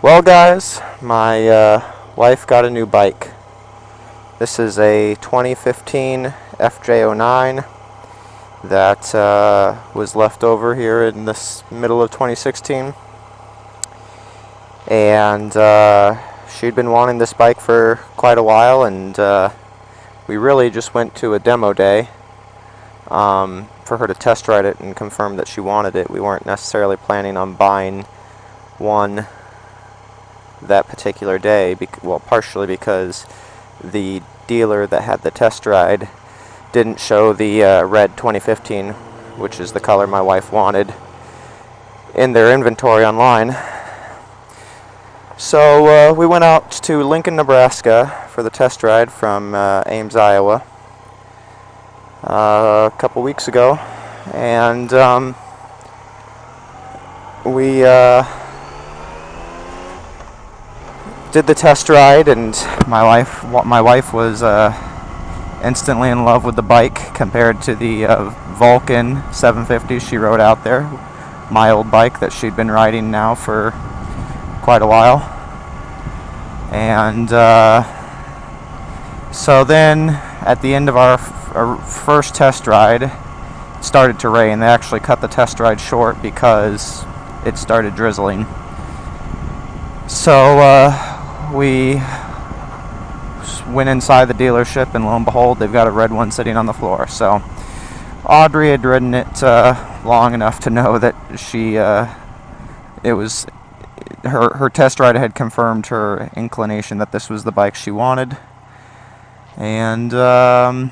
Well, guys, my wife got a new bike. This is a 2015 FJ-09 that was left over here in this middle of 2016. And she'd been wanting this bike for quite a while, and we really just went to a demo day for her to test ride it and confirm that she wanted it. We weren't necessarily planning on buying one that particular day, well, partially because the dealer that had the test ride didn't show the red 2015, which is the color my wife wanted, in their inventory online. So we went out to Lincoln, Nebraska for the test ride from Ames, Iowa a couple weeks ago, and we did the test ride, and my wife was instantly in love with the bike compared to the Vulcan 750 she rode out there, my old bike that she'd been riding now for quite a while. And so then at the end of our first test ride, it started to rain. They actually cut the test ride short because it started drizzling. So we went inside the dealership, and lo and behold, they've got a red one sitting on the floor. So Audrey had ridden it long enough to know that it was her test ride had confirmed her inclination that this was the bike she wanted, and got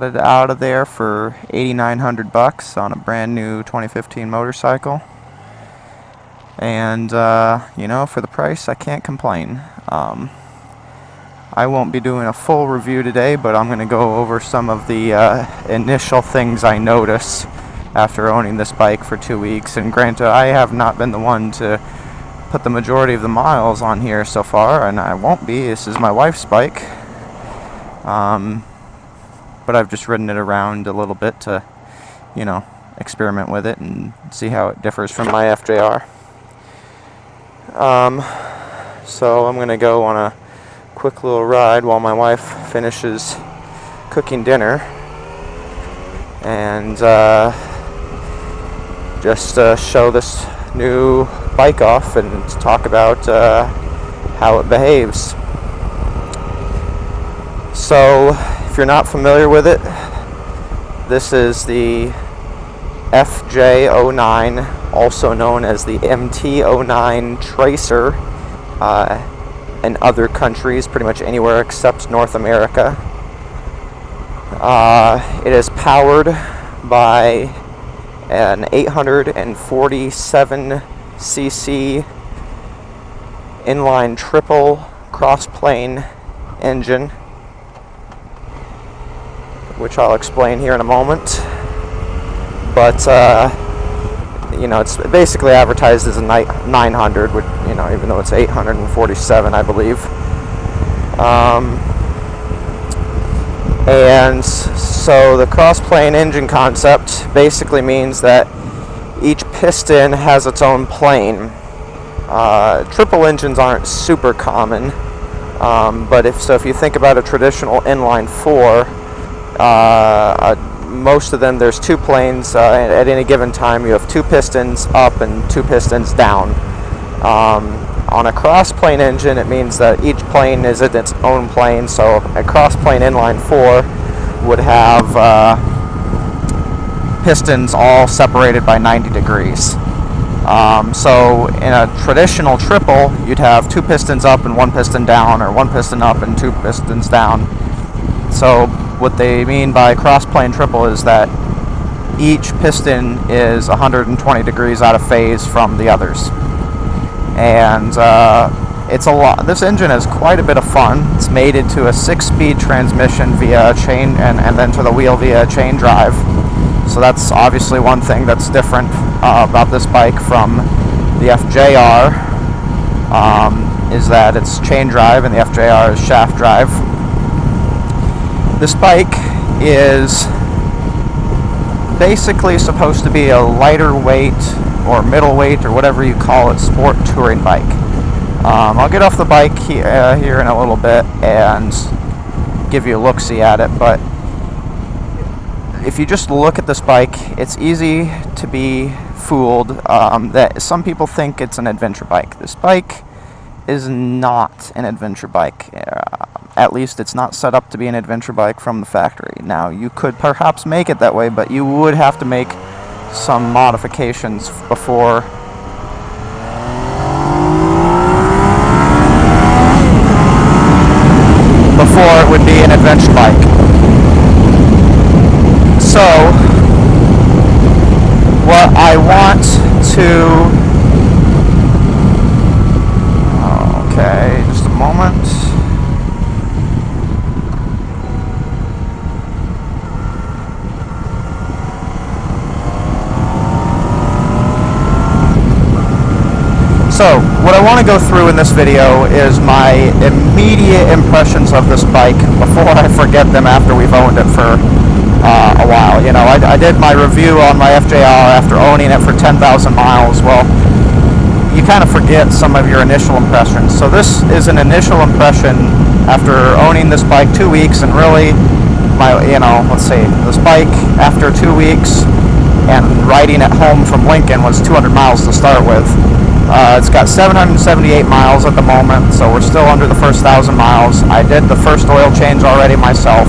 it out of there for $8,900 on a brand new 2015 motorcycle. And you know, for the price, I can't complain. I won't be doing a full review today, but I'm going to go over some of the initial things I notice after owning this bike for 2 weeks. And granted, I have not been the one to put the majority of the miles on here so far, and I won't be. This is my wife's bike. But I've just ridden it around a little bit to, you know, experiment with it and see how it differs from my FJR. So I'm going to go on a quick little ride while my wife finishes cooking dinner, and just show this new bike off and talk about how it behaves. So if you're not familiar with it, this is the FJ-09, also known as the MT-09 Tracer in other countries, pretty much anywhere except North America. It is powered by an 847cc inline triple cross-plane engine, which I'll explain here in a moment. But you know, it's basically advertised as a 900, which, you know, even though it's 847, I believe. And so the cross-plane engine concept basically means that each piston has its own plane. Triple engines aren't super common, but if you think about a traditional inline four, most of them, there's two planes at any given time. You have two pistons up and two pistons down. On a cross-plane engine, it means that each plane is in its own plane. So a cross-plane inline four would have pistons all separated by 90 degrees. So in a traditional triple, you'd have two pistons up and one piston down, or one piston up and two pistons down. So what they mean by cross-plane triple is that each piston is 120 degrees out of phase from the others. And it's a lot. This engine is quite a bit of fun. It's mated to a 6-speed transmission via a chain, and then to the wheel via a chain drive. So that's obviously one thing that's different about this bike from the FJR, is that it's chain drive and the FJR is shaft drive. This bike is basically supposed to be a lighter weight or middleweight or whatever you call it sport touring bike. I'll get off the bike here in a little bit and give you a look-see at it, but if you just look at this bike, it's easy to be fooled that some people think it's an adventure bike. This bike is not an adventure bike. At least it's not set up to be an adventure bike from the factory. Now, you could perhaps make it that way, but you would have to make some modifications before it would be an adventure bike. So, what I want to... Okay, just a moment. So, what I want to go through in this video is my immediate impressions of this bike before I forget them after we've owned it for a while. You know, I did my review on my FJ-09 after owning it for 10,000 miles. Well, you kind of forget some of your initial impressions. So this is an initial impression after owning this bike 2 weeks, and really, let's see, this bike after 2 weeks and riding it home from Lincoln was 200 miles to start with. It's got 778 miles at the moment, so we're still under the first 1,000 miles. I did the first oil change already myself.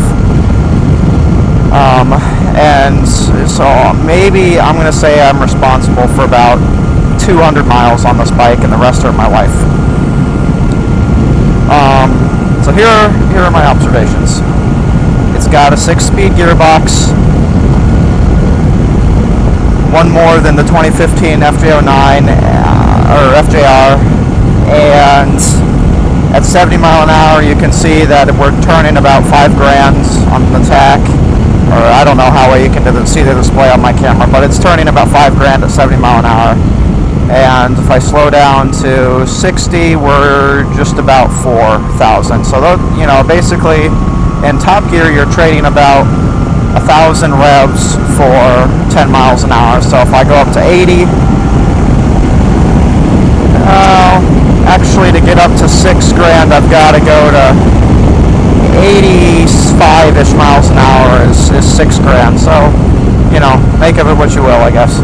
And so maybe I'm going to say I'm responsible for about 200 miles on this bike, and the rest are my wife. So here are my observations. It's got a 6-speed gearbox, one more than the 2015 FJ-09 or FJR, and at 70 mile an hour you can see that we're turning about 5 grand on the tach, or I don't know how well you can see the display on my camera, but it's turning about 5 grand at 70 mile an hour. And if I slow down to 60, we're just about 4,000. So basically in top gear you're trading about 1,000 revs for 10 miles an hour. So if I go up to 80, actually to get up to 6 grand I've got to go to 85-ish miles an hour is 6 grand. So, make of it what you will, I guess.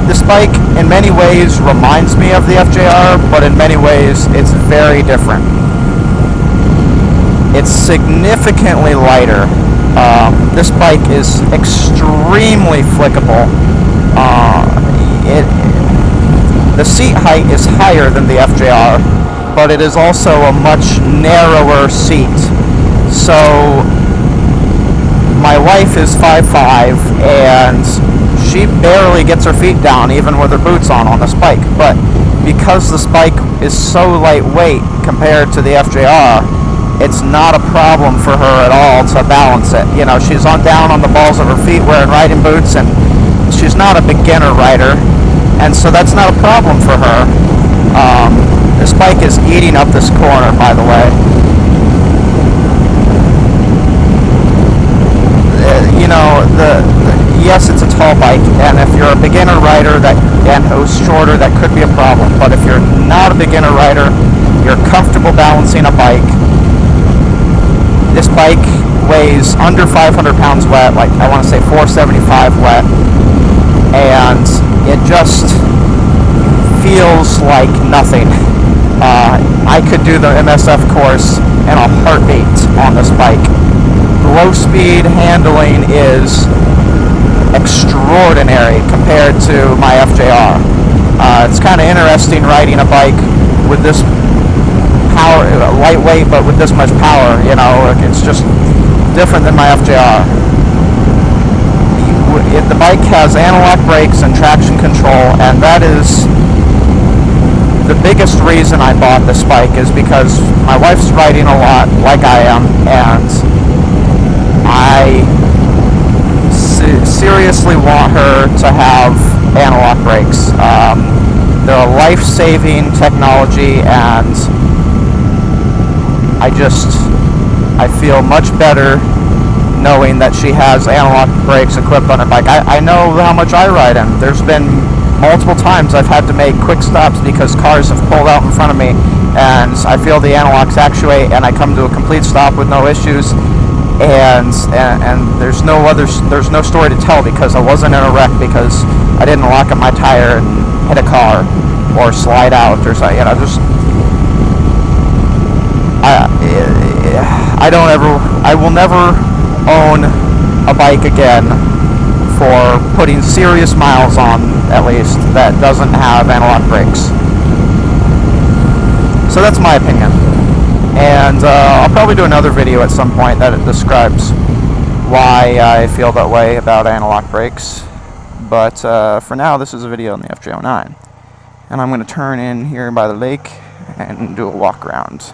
This bike in many ways reminds me of the FJR, but in many ways it's very different. It's significantly lighter. This bike is extremely flickable. The seat height is higher than the FJR, but it is also a much narrower seat. So my wife is 5'5", and she barely gets her feet down even with her boots on this bike. But because this bike is so lightweight compared to the FJR, it's not a problem for her at all to balance it. She's down on the balls of her feet wearing riding boots, and she's not a beginner rider, and so that's not a problem for her. This bike is eating up this corner, by the way. Yes, it's a tall bike, and if you're a beginner rider and who's shorter, that could be a problem. But if you're not a beginner rider, you're comfortable balancing a bike. This bike weighs under 500 pounds wet, like I want to say 475 wet, and it just feels like nothing. I could do the MSF course in a heartbeat on this bike. Low speed handling is extraordinary compared to my FJR. It's kind of interesting riding a bike with this power, lightweight, but with this much power. It's just different than my FJR. The bike has analog brakes and traction control, and that is the biggest reason I bought this bike, is because my wife's riding a lot like I am, and I seriously want her to have analog brakes. They're a life-saving technology, and I feel much better knowing that she has analog brakes equipped on her bike. I know how much I ride them. There's been multiple times I've had to make quick stops because cars have pulled out in front of me, and I feel the analogs actuate, and I come to a complete stop with no issues. And there's no story to tell because I wasn't in a wreck because I didn't lock up my tire and hit a car or slide out or something. Just I will never own a bike again for putting serious miles on, at least, that doesn't have analog brakes. So that's my opinion. And I'll probably do another video at some point that it describes why I feel that way about analog brakes. But for now, this is a video on the FJ-09. And I'm going to turn in here by the lake and do a walk around.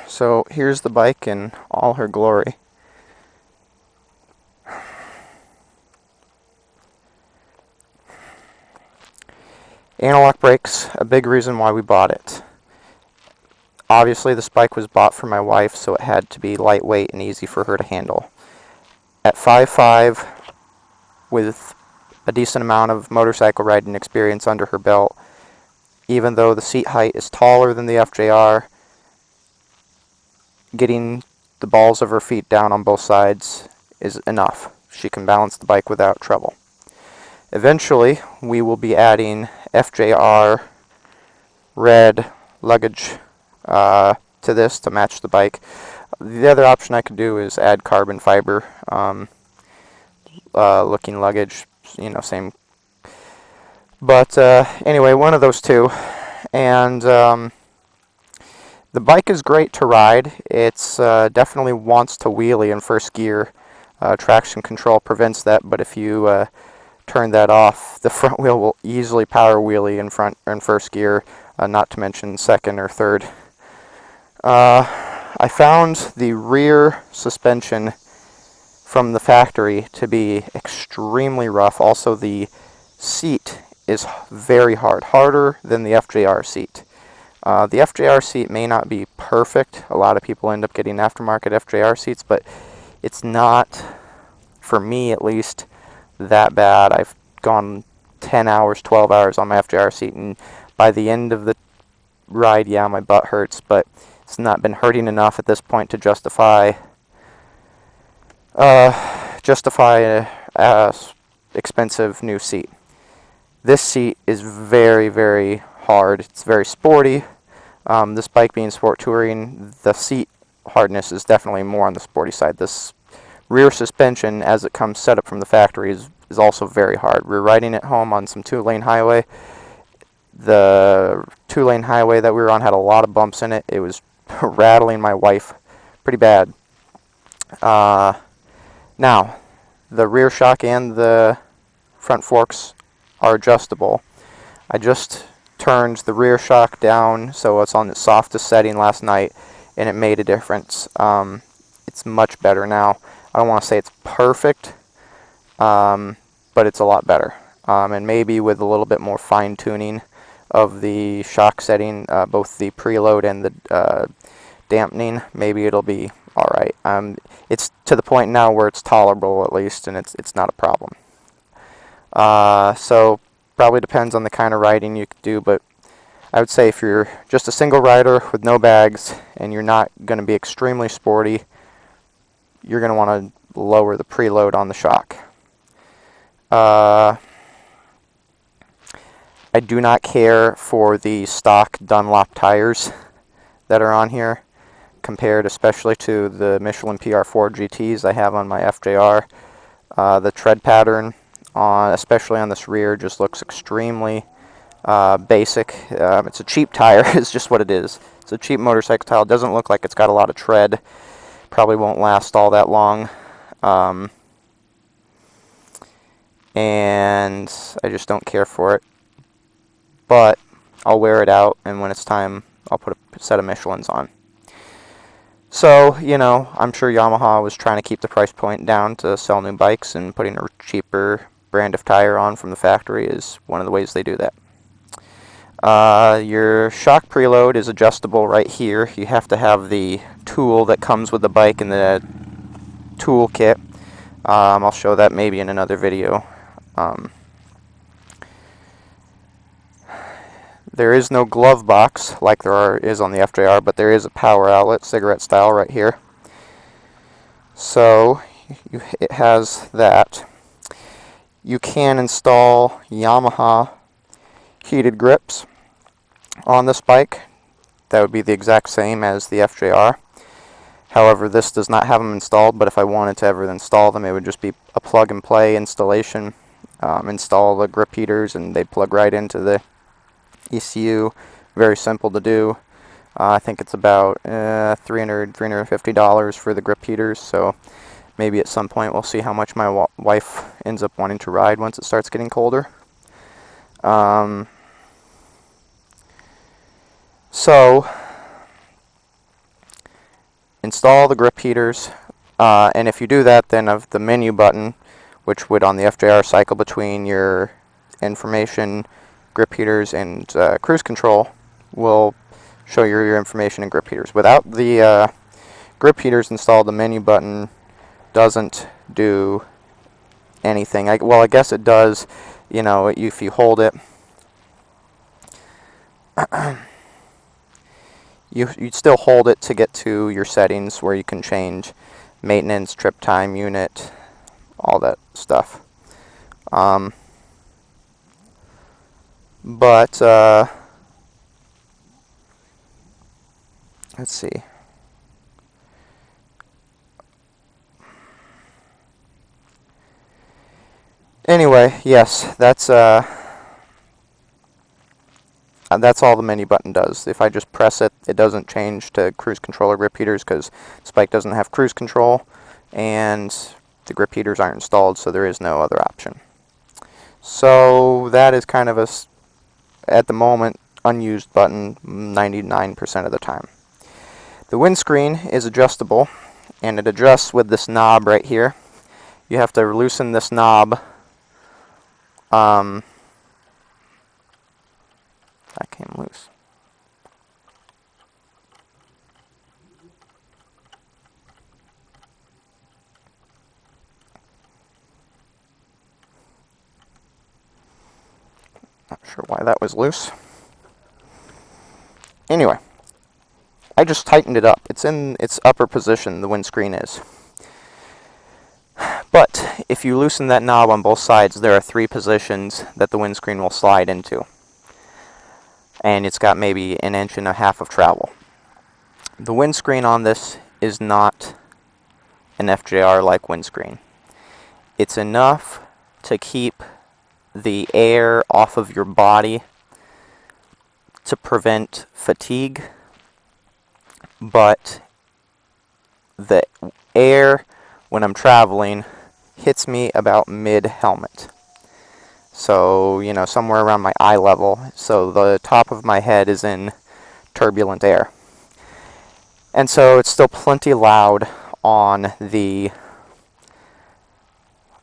So here's the bike in all her glory. Analog brakes, a big reason why we bought it. Obviously this bike was bought for my wife, so it had to be lightweight and easy for her to handle. At 5'5", with a decent amount of motorcycle riding experience under her belt, even though the seat height is taller than the FJR, getting the balls of her feet down on both sides is enough. She can balance the bike without trouble. Eventually, we will be adding FJR red luggage to this to match the bike. The other option I could do is add carbon fiber looking luggage, same. But anyway, one of those two. And the bike is great to ride. It's definitely wants to wheelie in first gear. Traction control prevents that, but if you turn that off, the front wheel will easily power wheelie in first gear, not to mention second or third. I found the rear suspension from the factory to be extremely rough. Also, the seat is very hard, harder than the FJR seat. The FJR seat may not be perfect. A lot of people end up getting aftermarket FJR seats, but it's not, for me at least, that bad. I've gone 10 hours, 12 hours on my FJR seat, and by the end of the ride, yeah, my butt hurts, but it's not been hurting enough at this point to justify a expensive new seat. This seat is very, very hard. It's very sporty. This bike being sport touring, the seat hardness is definitely more on the sporty side. This rear suspension, as it comes set up from the factory, is also very hard. We're riding it home on some 2-lane highway. The 2-lane highway that we were on had a lot of bumps in it. It was rattling my wife pretty bad. Now, the rear shock and the front forks are adjustable. I just turned the rear shock down so it's on the softest setting last night, and it made a difference. It's much better now. I don't want to say it's perfect, but it's a lot better. And maybe with a little bit more fine-tuning of the shock setting, both the preload and the dampening, maybe it'll be alright. It's to the point now where it's tolerable at least, and it's not a problem. So probably depends on the kind of riding you could do, but I would say if you're just a single rider with no bags and you're not going to be extremely sporty, you're going to want to lower the preload on the shock. I do not care for the stock Dunlop tires. that are on here, compared especially to the Michelin PR4 GTs I have on my FJR. The tread pattern, especially on this rear, just looks extremely basic. It's a cheap tire, is just what it is. It's a cheap motorcycle tire. It doesn't look like it's got a lot of tread. Probably won't last all that long. And I just don't care for it. But I'll wear it out, and when it's time, I'll put a set of Michelins on. So, you know, I'm sure Yamaha was trying to keep the price point down to sell new bikes, and putting a cheaper brand of tire on from the factory is one of the ways they do that. Your shock preload is adjustable right here. You have to have the tool that comes with the bike in the tool kit. I'll show that maybe in another video. There is no glove box like is on the FJR, but there is a power outlet, cigarette style, right here. So it has that. You can install Yamaha heated grips on this bike. That would be the exact same as the FJR. However, this does not have them installed, but if I wanted to ever install them, it would just be a plug and play installation. Install the grip heaters and they plug right into the ECU. Very simple to do. I think it's about $350 for the grip heaters, so maybe at some point we'll see how much my wife ends up wanting to ride once it starts getting colder. So install the grip heaters, and if you do that, then of the menu button, which would on the FJR cycle between your information, grip heaters, and cruise control, will show you your information and grip heaters. Without the grip heaters installed, the menu button doesn't do anything. Well, I guess it does, you know, if you hold it. You'd still hold it to get to your settings where you can change maintenance, trip time, unit, all that stuff. But let's see. Anyway, yes, that's all the menu button does. If I just press it, it doesn't change to cruise control or grip heaters because this bike doesn't have cruise control and the grip heaters aren't installed, so there is no other option. So that is kind of at the moment, unused button 99% of the time. The windscreen is adjustable, and it adjusts with this knob right here. You have to loosen this knob. That came loose. Not sure why that was loose. Anyway, I just tightened it up. It's in its upper position, the windscreen is. But if you loosen that knob on both sides, there are 3 positions that the windscreen will slide into. And it's got maybe 1.5 inches of travel. The windscreen on this is not an FJR-like windscreen. It's enough to keep the air off of your body to prevent fatigue, but the air when I'm traveling hits me about mid-helmet. So, you know, somewhere around my eye level. So the top of my head is in turbulent air. And so it's still plenty loud on the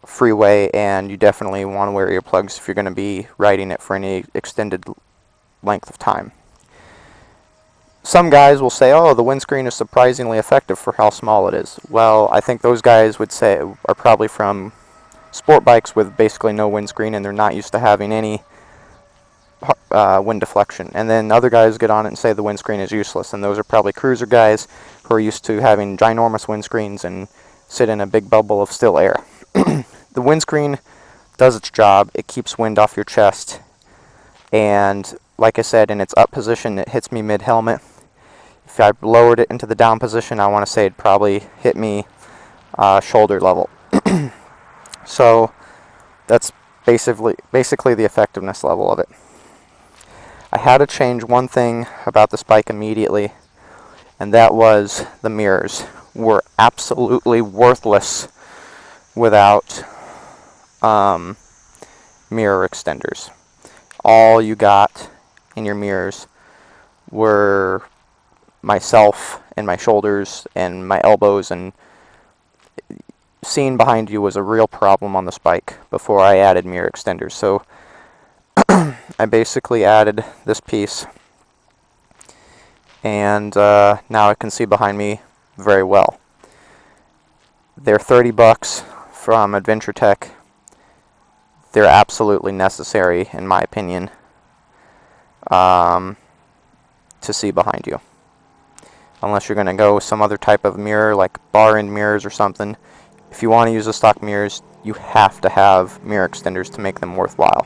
freeway, and you definitely want to wear earplugs if you're going to be riding it for any extended length of time. Some guys will say, oh, the windscreen is surprisingly effective for how small it is. Well, I think those guys would say are probably from sport bikes with basically no windscreen, and they're not used to having any wind deflection. And then other guys get on it and say the windscreen is useless, and those are probably cruiser guys who are used to having ginormous windscreens and sit in a big bubble of still air. The windscreen does its job. It keeps wind off your chest, and like I said, in its up position, it hits me mid-helmet. if I lowered it into the down position, I want to say it'd probably hit me shoulder level. So that's basically the effectiveness level of it. I had to change one thing about this bike immediately, and that was the mirrors were absolutely worthless without mirror extenders. All you got in your mirrors were myself and my shoulders and my elbows, and seeing behind you was a real problem on this bike before I added mirror extenders. So I basically added this piece, and now I can see behind me very well. They're $30 from Adventure Tech. They're absolutely necessary, in my opinion, to see behind you. Unless you're going to go with some other type of mirror, like bar end mirrors or something. If you want to use the stock mirrors, you have to have mirror extenders to make them worthwhile.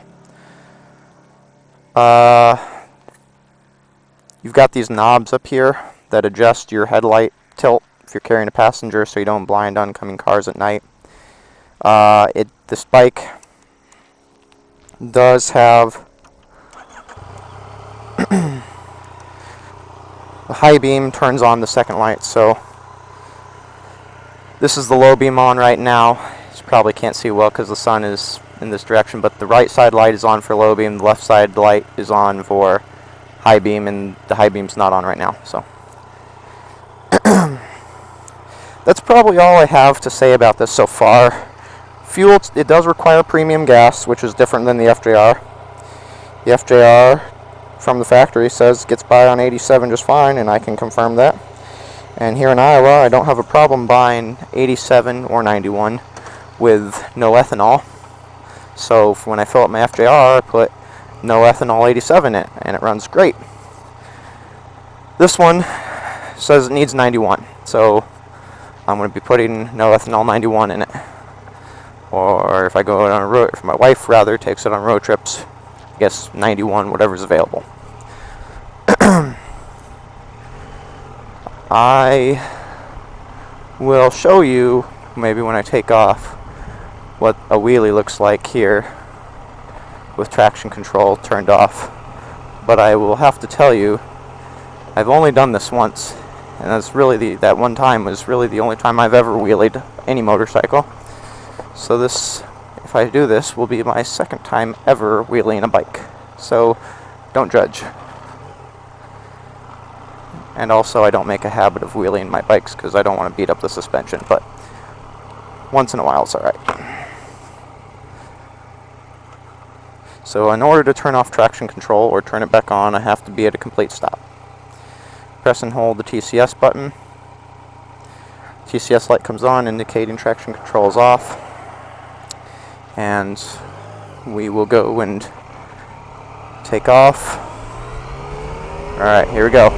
You've got these knobs up here that adjust your headlight tilt if you're carrying a passenger, so you don't blind oncoming cars at night. This bike does have the high beam turns on the second light, so this is the low beam on right now. You probably can't see well because the sun is in this direction, but the right side light is on for low beam, the left side light is on for high beam, and the high beam's not on right now. So that's probably all I have to say about this so far. Fuel, it does require premium gas, which is different than the FJR. The FJR from the factory says gets by on 87 just fine, and I can confirm that. And here in Iowa, I don't have a problem buying 87 or 91 with no ethanol. So when I fill up my FJR, I put no ethanol 87 in it, and it runs great. This one says it needs 91, so I'm going to be putting no ethanol 91 in it. Or if I go on a road, if my wife rather takes it on road trips, I guess 91, whatever's available. I will show you, maybe when I take off, what a wheelie looks like here with traction control turned off. But I will have to tell you, I've only done this once, and that's really that one time was really the only time I've ever wheelied any motorcycle. So this, if I do this, will be my second time ever wheeling a bike. So don't judge. And also, I don't make a habit of wheeling my bikes because I don't want to beat up the suspension, but once in a while it's alright. So in order to turn off traction control or turn it back on, I have to be at a complete stop. Press and hold the TCS button. TCS light comes on, indicating traction control is off. And we will go and take off. Alright, here we go.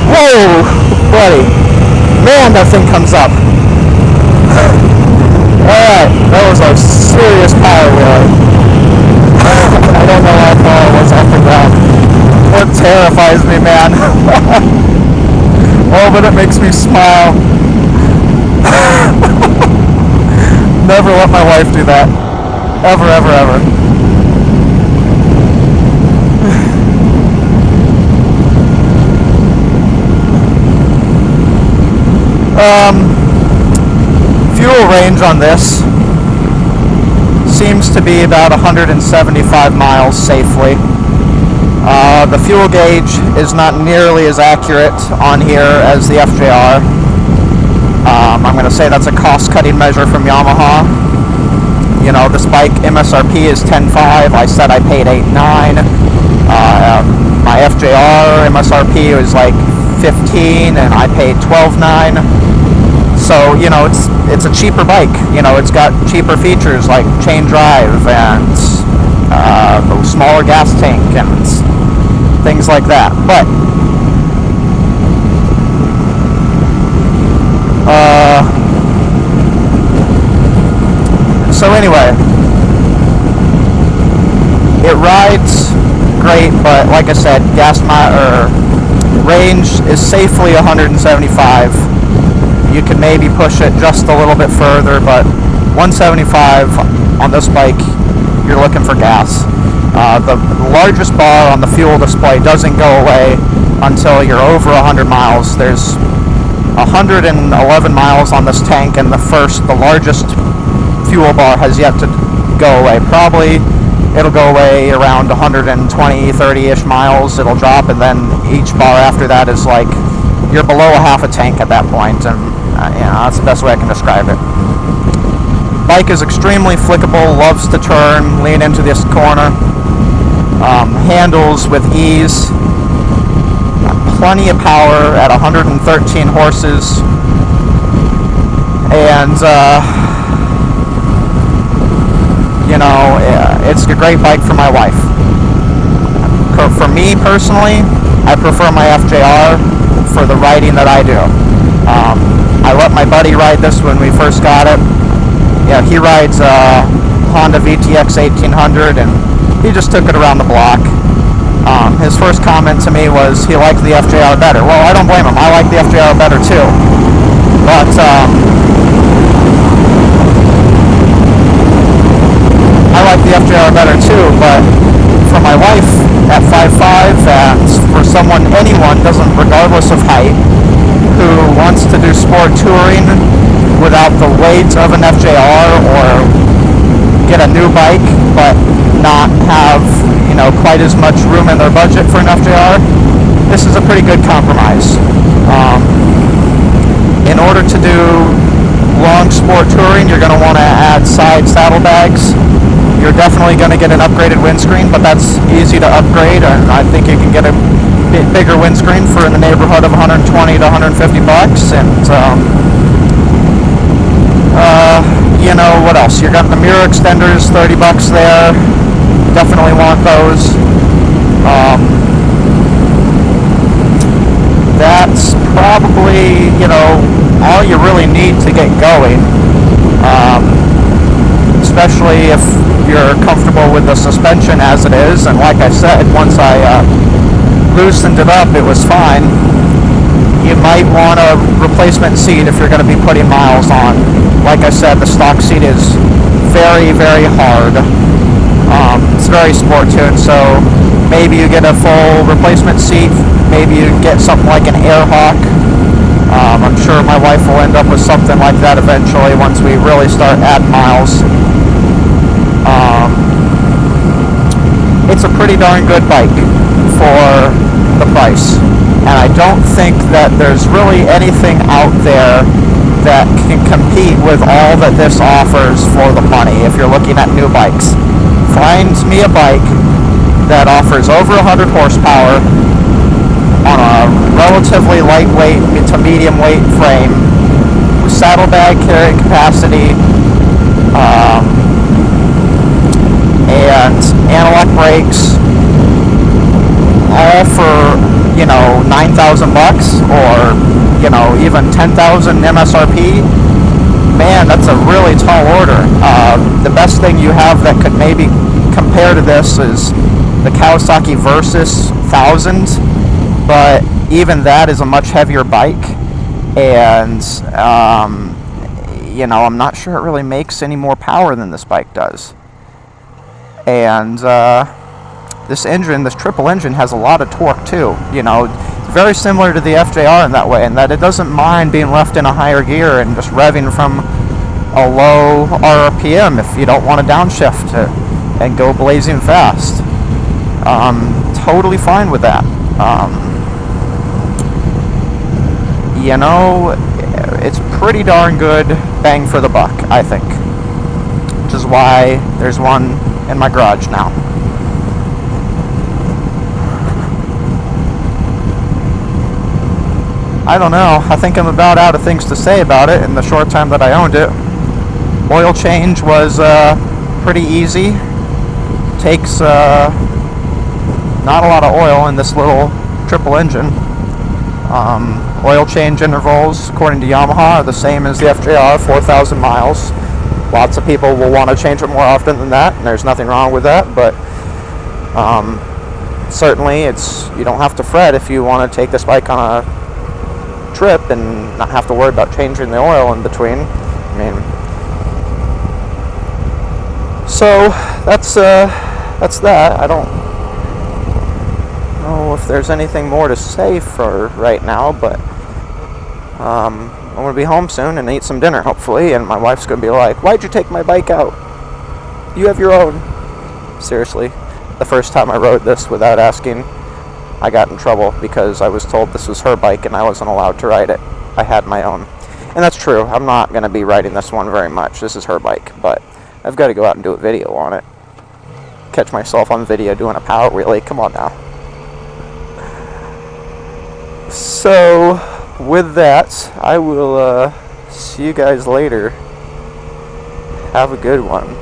Whoa, buddy. Man, that thing comes up. Alright, that was a serious power wheeler. I don't know how far I was off the ground. It terrifies me, man. Oh, but it makes me smile. Never let my wife do that. Ever, ever, ever. Fuel range on this seems to be about 175 miles safely. The fuel gauge is not nearly as accurate on here as the FJR. I'm going to say that's a cost-cutting measure from Yamaha. You know, this bike MSRP is $10,500. I said I paid $8,900. My FJR MSRP was like $15,000, and I paid $12,900. So, you know, it's a cheaper bike. You know, it's got cheaper features like chain drive and a smaller gas tank and things like that. But so anyway, rides great, but like I said, range is safely 175. You can maybe push it just a little bit further, but 175 on this bike, you're looking for gas. The largest bar on the fuel display doesn't go away until you're over 100 miles. There's 111 miles on this tank, and the largest fuel bar has yet to go away. Probably it'll go away around 120, 30-ish miles. It'll drop, and then each bar after that is like you're below a half a tank at that point, and that's the best way I can describe it. Bike is extremely flickable, loves to turn, lean into this corner, handles with ease, plenty of power at 113 horses, and it's a great bike for my wife. For me personally, I prefer my FJR for the riding that I do. I let my buddy ride this when we first got it. Yeah, he rides Honda VTX 1800, and he just took it around the block. His first comment to me was he liked the FJR better. Well, I don't blame him. I like the FJR better too. But I like the FJR better too, but for my wife at 5'5", and for anyone, regardless of height, who wants to do sport touring without the weight of an FJR, or get a new bike but not have quite as much room in their budget for an FJR, this is a pretty good compromise. In order to do long sport touring, you're going to want to add side saddlebags. You're definitely going to get an upgraded windscreen, but that's easy to upgrade, and I think you can get a bit bigger windscreen for in the neighborhood of 120 to 150 bucks. And what else? You got the mirror extenders, 30 bucks there. Definitely want those. That's probably all you really need to get going. Especially if you're comfortable with the suspension as it is, and like I said, once I loosened it up, it was fine. You might want a replacement seat if you're going to be putting miles on. Like I said, the stock seat is very, very hard. It's very sport tuned, so maybe you get a full replacement seat, maybe you get something like an Airhawk. I'm sure my wife will end up with something like that eventually once we really start adding miles. It's a pretty darn good bike for the price, and I don't think that there's really anything out there that can compete with all that this offers for the money. If you're looking at new bikes, find me a bike that offers over 100 horsepower on a relatively lightweight to medium weight frame with saddlebag carrying capacity, and analog brakes, all for 9,000 bucks, or even 10,000 MSRP. Man, that's a really tall order. The best thing you have that could maybe compare to this is the Kawasaki Versys 1000, but even that is a much heavier bike, and I'm not sure it really makes any more power than this bike does. And this triple engine has a lot of torque too. Very similar to the FJR in that way, in that it doesn't mind being left in a higher gear and just revving from a low RPM if you don't want to downshift and go blazing fast. Totally fine with that. It's pretty darn good bang for the buck, I think, which is why there's one in my garage now. I don't know. I think I'm about out of things to say about it in the short time that I owned it. Oil change was pretty easy. Takes not a lot of oil in this little triple engine. Oil change intervals, according to Yamaha, are the same as the FJR, 4,000 miles. Lots of people will want to change it more often than that, and there's nothing wrong with that, but Certainly, you don't have to fret if you want to take this bike on a trip and not have to worry about changing the oil in between. I mean, so that's that. I don't know if there's anything more to say for right now, but I'm gonna be home soon and eat some dinner, hopefully, and my wife's gonna be like, "Why'd you take my bike out? You have your own." Seriously, the first time I rode this without asking, I got in trouble because I was told this was her bike and I wasn't allowed to ride it. I had my own. And that's true. I'm not going to be riding this one very much. This is her bike, but I've got to go out and do a video on it. Catch myself on video doing a power wheelie. Come on now. So, with that, I will see you guys later. Have a good one.